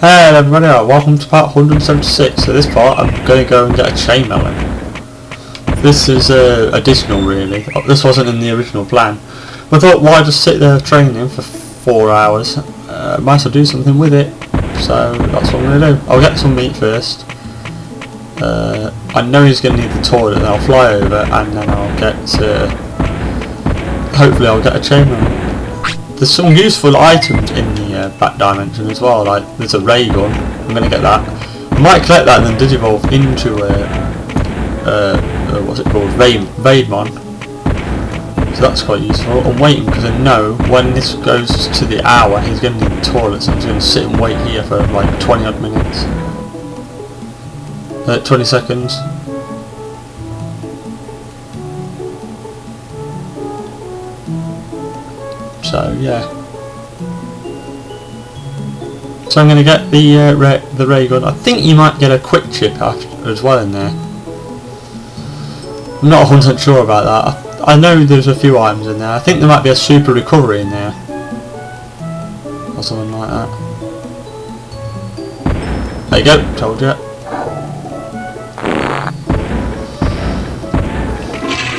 Hey everybody, welcome to part 176. So this part I'm going to go and get a chain melon. This is additional really. This wasn't in the original plan. But I thought, why just sit there training for 4 hours? Might as well do something with it. So that's what I'm going to do. I'll get some meat first. I know he's going to need the toilet, then I'll fly over and then I'll get hopefully I'll get a chain melon. There's some useful items in the back dimension as well, like there's a ray gun, I'm going to get that. I might collect that and then digivolve into what's it called, Raidmon. So that's quite useful. I'm waiting because I know when this goes to the hour he's going to need the toilet, so I'm just going to sit and wait here for like 20 odd minutes. 20 seconds. So yeah, so I'm going to get the ray gun. I think you might get a quick chip after as well in there. I'm not 100% sure about that. I know there's a few items in there. I think there might be a super recovery in there or something like that. There you go, told you.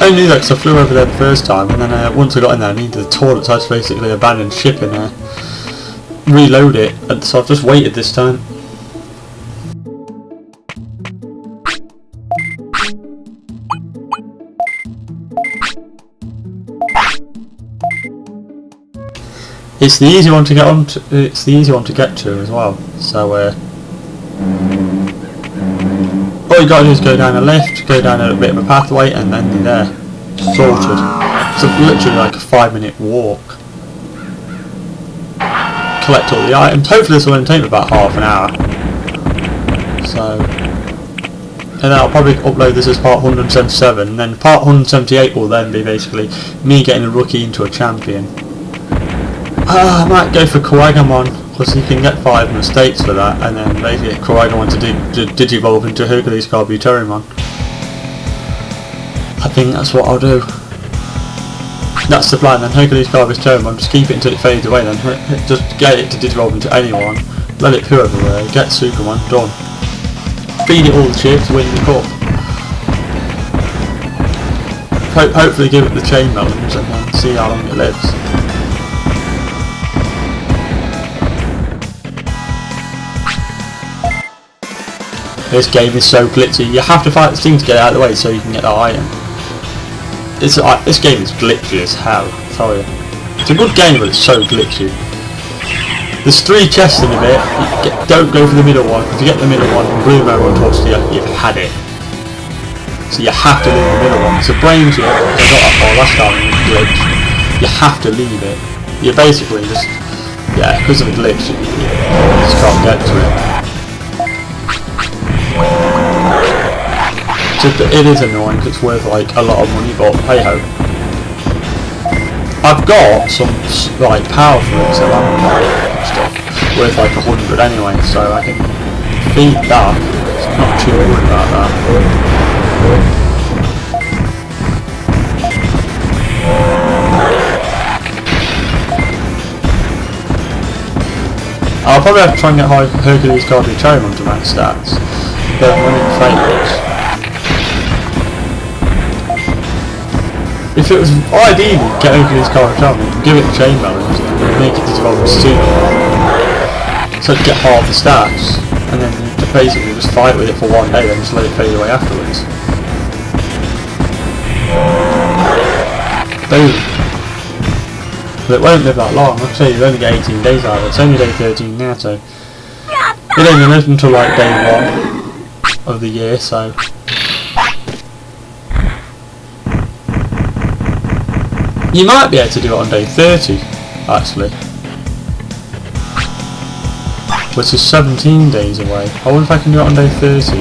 I only knew that because I flew over there the first time, and then once I got in there I needed the toilet, so I just basically abandoned ship in there, reload it, and so I've just waited this time. It's the easy one to get on to, it's the easy one to get to as well, so all you gotta do is go down a lift, go down a bit of a pathway, and then you're there. Sorted. It's literally like a 5-minute walk. Collect all the items. Hopefully this will only take me about half an hour. So, and then I'll probably upload this as part 177, and then part 178 will then be basically me getting a rookie into a champion. I might go for Kawaigamon, because you can get 5 mistakes for that, and then basically get Kawaigamon to digivolve into Hercules Carbuterimon. I think that's what I'll do. That's the plan then, Hercules Carbuterimon, just keep it until it fades away then, just get it to digivolve into anyone, let it poo everywhere, get Superman, done. Feed it all the chips, win the cup. Hopefully give it the chain melons and then see how long it lives. This game is so glitchy. You have to fight this thing to get it out of the way so you can get that item. This game is glitchy as hell, I tell you. It's a good game, but it's so glitchy. There's 3 chests in a bit. Don't go for the middle one. If you get the middle one, blue mode talks to you, you've had it. So you have to leave the middle one. It's a brain chip. I got that for last time it glitched. You have to leave it. You basically just, yeah, because of the glitch, you just can't get to it. It is annoying because it's worth like a lot of money, but hey ho. I've got some like power fruits and stuff worth like 100 anyway, so I can feed that. So I'm not too worried about that. I'll probably have to try and get Hercules Carbuterimon to max stats, but when it fails. If it was ideally get Hercules Carbuterimon, give it the chain melons and make it digivolve sooner, so to get half the stats, and then you basically just fight with it for 1 day, then just let it fade away afterwards. Boom. But it won't live that long. Like I say, you only get 18 days out of it. It's only day 13 now, so it only lives until like day 1 of the year, so. You might be able to do it on day 30, actually, which is 17 days away. I wonder if I can do it on day 30.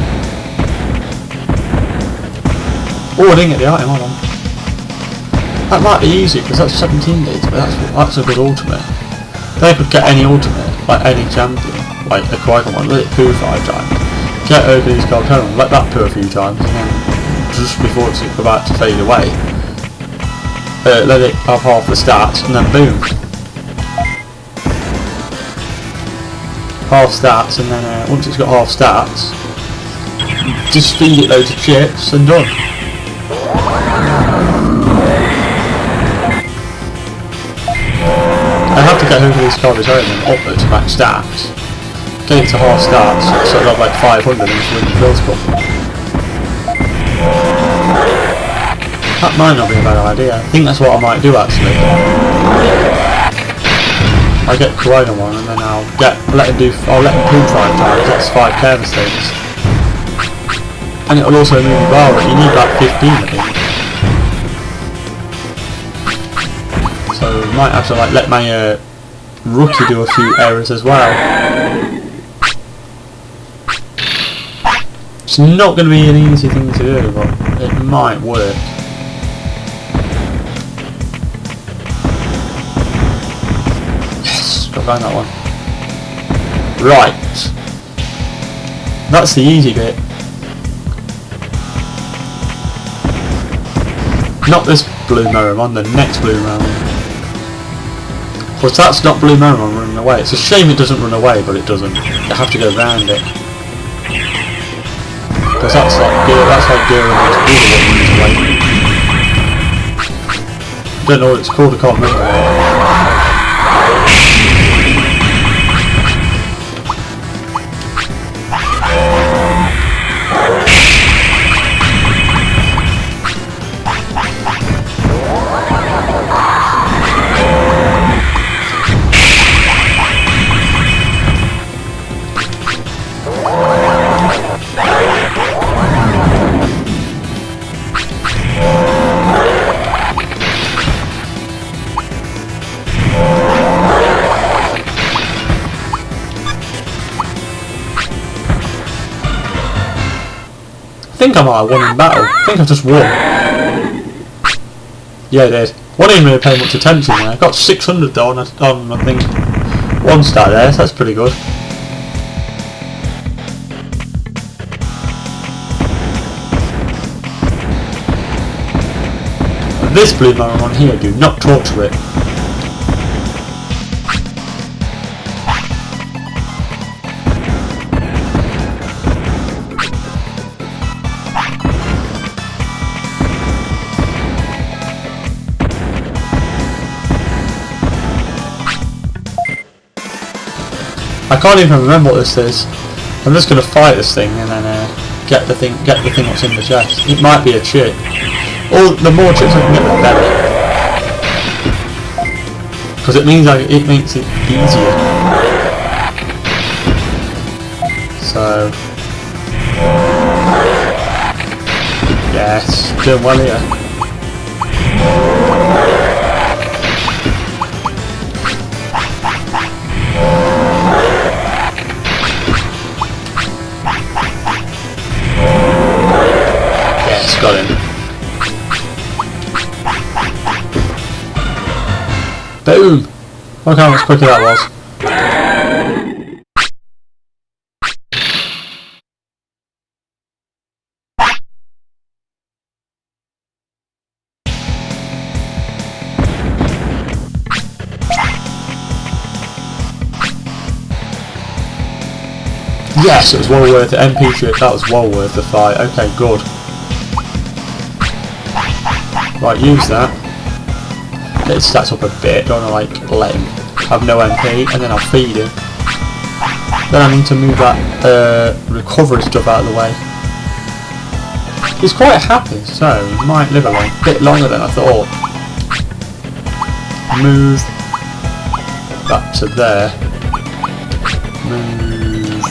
Oh, I didn't get the item, hold on. That might be easy, because that's 17 days, but that's a good ultimate. They could get any ultimate, like any champion, like the Kawaigamon, let it poo 5 times. Get Hercules Carbuterimon, let that poo a few times, and then just before it's about to fade away, let it have half the stats, and then boom. half stats, and then once it's got half stats, just feed it loads of chips and done. I have to get hold of these cards home and up it to max stats. Get it to half stats, so I've got like 500 and just win the Field Cup. That might not be a bad idea. I think that's what I might do actually. I'll get Corona one and then I'll let him pull 5 times, that's 5 care mistakes. And it'll also move your bar rate, you need about 15 I think. So I might have to like let my rookie do a few errors as well. It's not going to be an easy thing to do, but it might work. Yes, got behind that one. Right. That's the easy bit. Not this blue Merrimon, the next blue Merrimon. Of course that's not blue Merrimon running away. It's a shame it doesn't run away, but it doesn't. You have to go around it. Because that's like gearing into blue what runs away. I don't know what it's called, I can't remember. I think I might have won in battle. I think I've just won. Yeah, I did. I didn't really pay much attention there. I got 600 though on I think, 1 star there, so that's pretty good. This blue Merrimon here, do not talk to it. I can't even remember what this is. I'm just going to fight this thing and then get the thing what's in the chest. It might be a chip. Or the more chips I can get, the better. Because it means it makes it easier. So yes, doing well here. Got him. Boom! Look how much quicker that was. Yes, it was well worth it. MP trip, that was well worth the fight. Okay, good. Right, use that. Let it stack up a bit, don't want to like let him have no MP, and then I'll feed him. Then I need to move that recovery stuff out of the way. He's quite happy, so he might live a bit longer than I thought. Move that to there. Move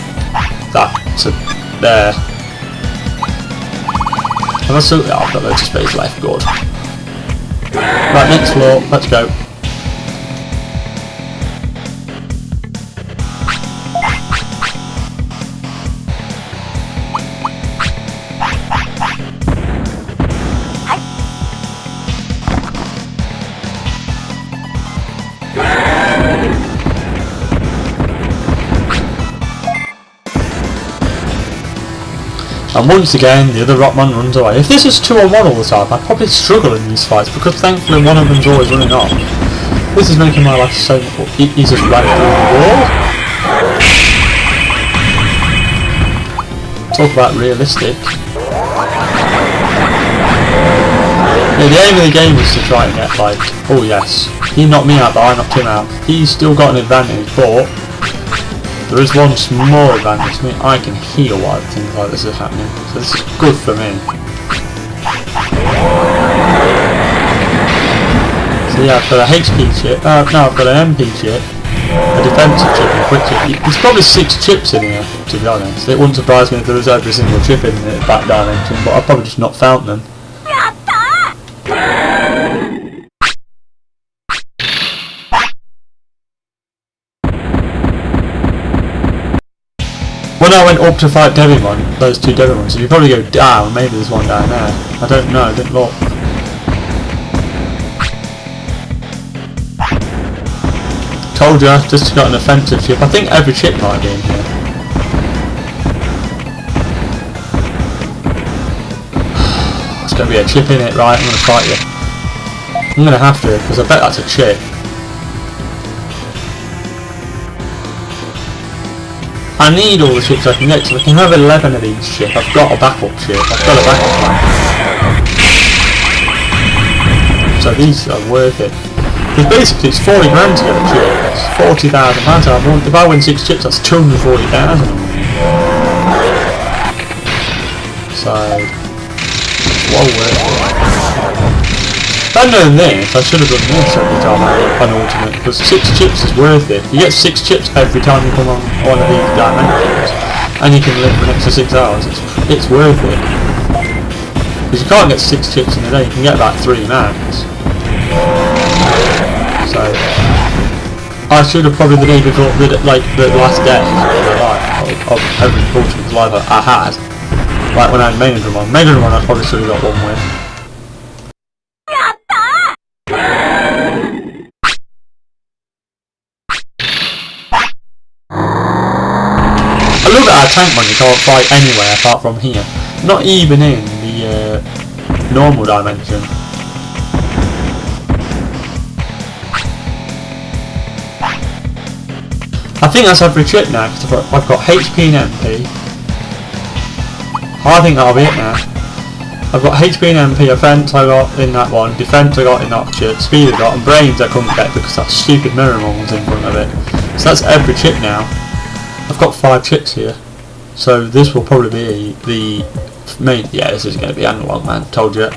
that to there. And I've got loads of space left, good. Right, next floor, let's go. And once again, the other Rockman runs away. If this was 2-on-1 all the time, I'd probably struggle in these fights, because thankfully one of them's always running off. This is making my life so... He's just right through the wall. Talk about realistic. Yeah, the aim of the game is to try and get like, oh yes, he knocked me out but I knocked him out. He's still got an advantage, but there is one small advantage to me. I can heal while things like this are happening, so this is good for me. So yeah, I've got a HP chip, no, I've got an MP chip, a defensive chip and a quick chip. There's probably 6 chips in here, to be honest. It wouldn't surprise me if there was every single chip in the back dimension, but I've probably just not found them. When I went up to fight Digimon, those 2 Digimon, so you probably go down, maybe there's one down there. I don't know, I didn't look. Told you, just got an offensive chip. I think every chip might be in here. There's going to be a chip in it, right? I'm going to fight you. I'm going to have to, because I bet that's a chip. I need all the chips I can get, so I can have 11 of these chips. I've got a backup chip. I've got a backup one. So these are worth it. Because basically it's 40 grand to get a chip. That's £40,000. If I win 6 chips, that's 240,000. So, well worth it. If I'd known this, I should have done this every time I had an ultimate, because 6 chips is worth it. You get 6 chips every time you come on one of these dimensions, and you can live for an extra 6 hours. It's worth it. Because you can't get 6 chips in a day, you can get about 3 max. So, I should have probably the day before, like the last day of every ultimate live I had, like when I had Main Digimon. Main Digimon I probably should have got one with. I love that our Tankmon you can't fight anywhere apart from here. Not even in the normal dimension. I think that's every chip now, because I've got HP and MP. I think that'll be it now. I've got HP and MP, offense I got in that one, defense I got in that chip, speed I got, and brains I couldn't get because that stupid mirror one was in front of it. So that's every chip now. I've got 5 chips here. So this will probably be the main, yeah, this is going to be analog, man, told you.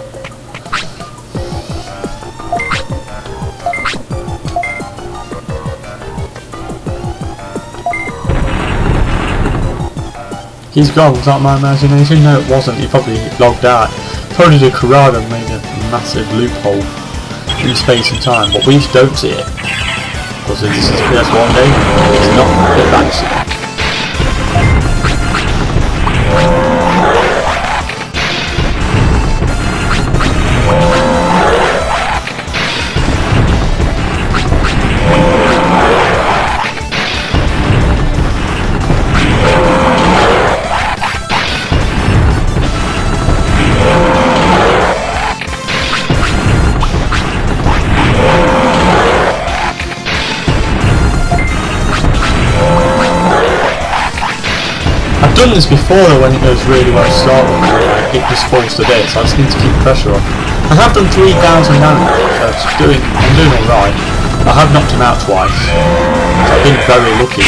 He's gone, was that my imagination? No, it wasn't, he probably logged out. Probably the Karaga made a massive loophole in space and time, but we just don't see it. Because this is PS1 game, it's not advanced. I've done this before though when it goes really well to start with, like, it just falls to bits, so I just need to keep pressure on. I have done 3,000 damage, so I'm doing alright. I have knocked him out twice, so I've been very lucky.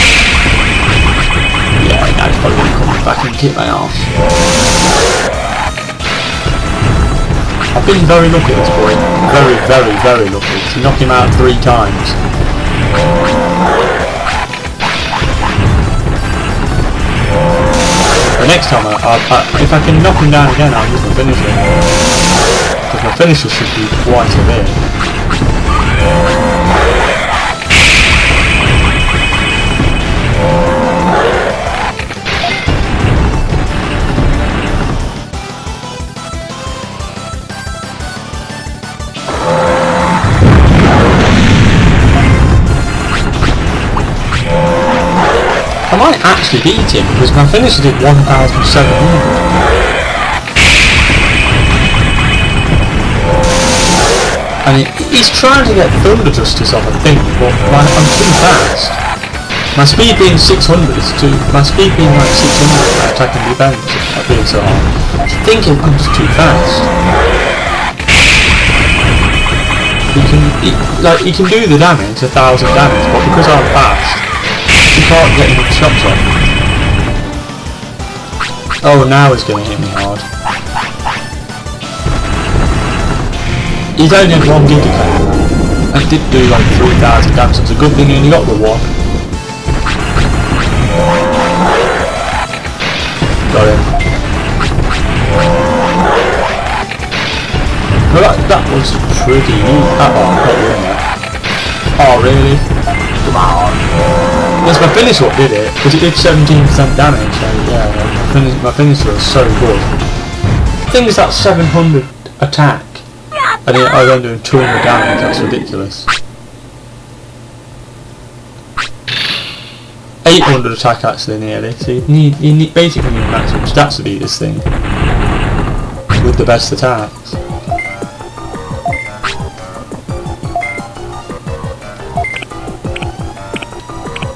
Yeah, now he's probably going to come back and kick my arse. I've been very lucky at this point, very, very, very lucky, to knock him out 3 times. The next time, if I can knock him down again, I'll use my finisher. Because my finisher should be quite a bit. I might actually beat him because my finisher did 1,700. And he's trying to get Thunder Justice off, I think, but I'm too fast. My speed being 600 is too. My speed being like 600 attack and defense is being so hard. I think I'm just too fast. He can do the damage, 1,000 damage, but because I'm fast, he can't get enough shots off. Oh, now he's going to hit me hard. He's only had 1 gig attack, and did do like 3,000 damage, so it's a good thing he only got the 1. Got him. Well, that was pretty easy. Oh, not really. Oh, really? Come on. Yes, my finisher what did it, because it did 17% damage, so yeah, my finisher was so good. The thing is that 700 attack, and I was only doing 200 damage, that's ridiculous. 800 attack actually nearly, so you need basically need maximum stats to beat this thing with the best attacks.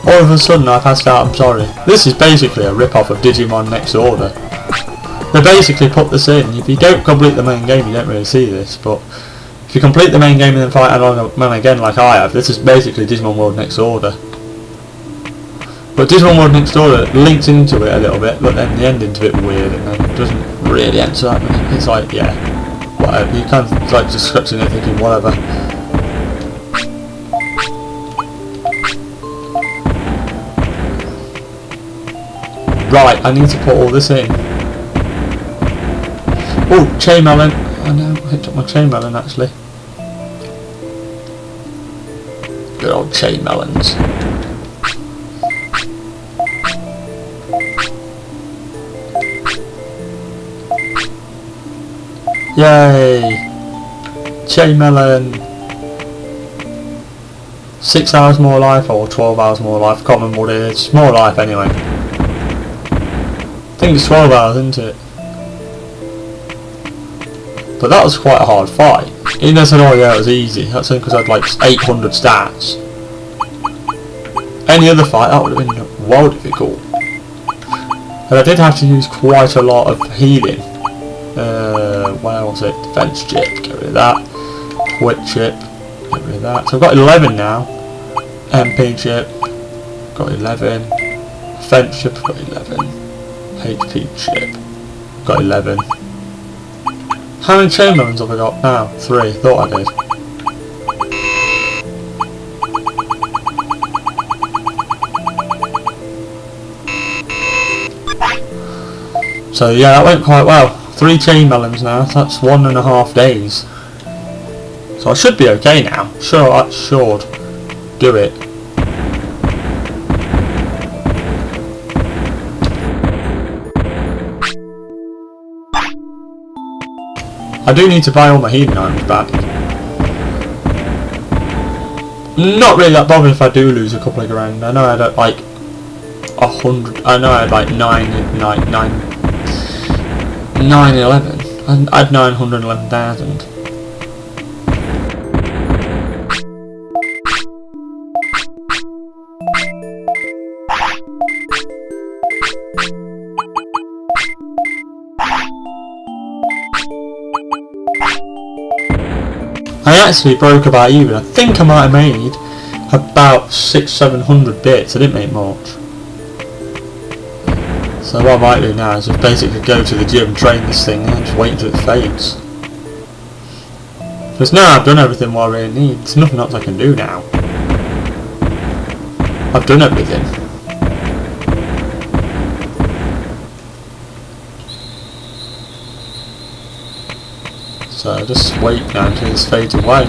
All of a sudden I passed out, I'm sorry. This is basically a rip-off of Digimon Next Order. They basically put this in. If you don't complete the main game you don't really see this, but if you complete the main game and then fight another man again like I have, this is basically Digimon World Next Order. But Digimon World Next Order links into it a little bit, but then the ending's a bit weird and then it doesn't really answer that. It's like, yeah, whatever. You kind of like just scratching it thinking whatever. Right, I need to put all this in. Oh, chain melon. I know, I picked up my chain melon actually. Good old chain melons. Yay! Chain melon. 6 hours more life or 12 hours more life, can't remember what it is. More life anyway. I think it's 12 hours, isn't it? But that was quite a hard fight. Even though I said, oh yeah, it was easy. That's only because I had like 800 stats. Any other fight, that would have been well difficult. And I did have to use quite a lot of healing. Where was it? Defense chip, get rid of that. Quick chip, get rid of that. So I've got 11 now. MP chip, got 11. Defense chip, got 11. HP chip, got 11. How many chain melons have I got now? 3, thought I did. So yeah, that went quite well. 3 chain melons now, that's 1.5 days. So I should be okay now. Sure, I should do it. I do need to buy all my healing items back. Not really that bothered if I do lose a couple of grand. I know I had like 100. I know I had like 911. I had 911,000. I actually broke about even. I think I might have made about 600-700 bits. I didn't make much. So what I might do now is just basically go to the gym, train this thing, and just wait until it fades. Because now I've done everything what I really need. There's nothing else I can do now. I've done everything. So just wait now until this fades away.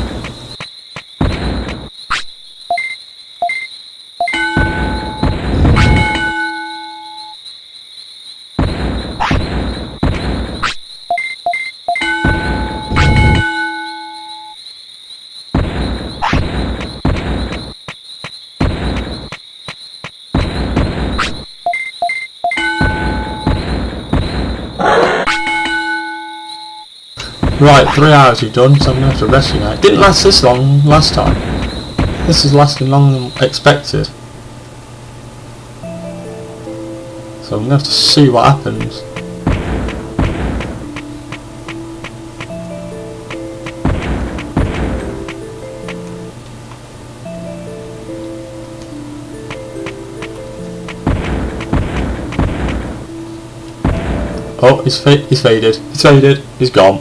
Right, 3 hours you've done, so I'm going to have to rest you now. It didn't last this long last time. This is lasting longer than expected. So I'm gonna have to see what happens. Oh, he's faded. He's faded. He's gone.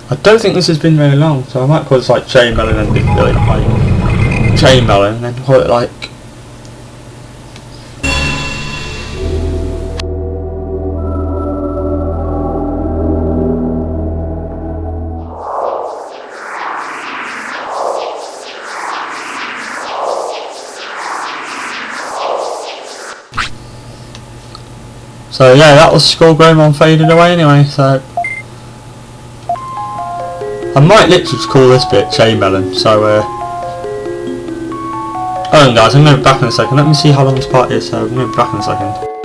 I don't think this has been very long, so I might call this like chain melon and like chain melon, and then call it like. So yeah, that was Skullgreymon faded away anyway, so I might literally just call this bit chain melon, so hold on guys, I'm going to be back in a second. Let me see how long this part is, so I'm going to be back in a second.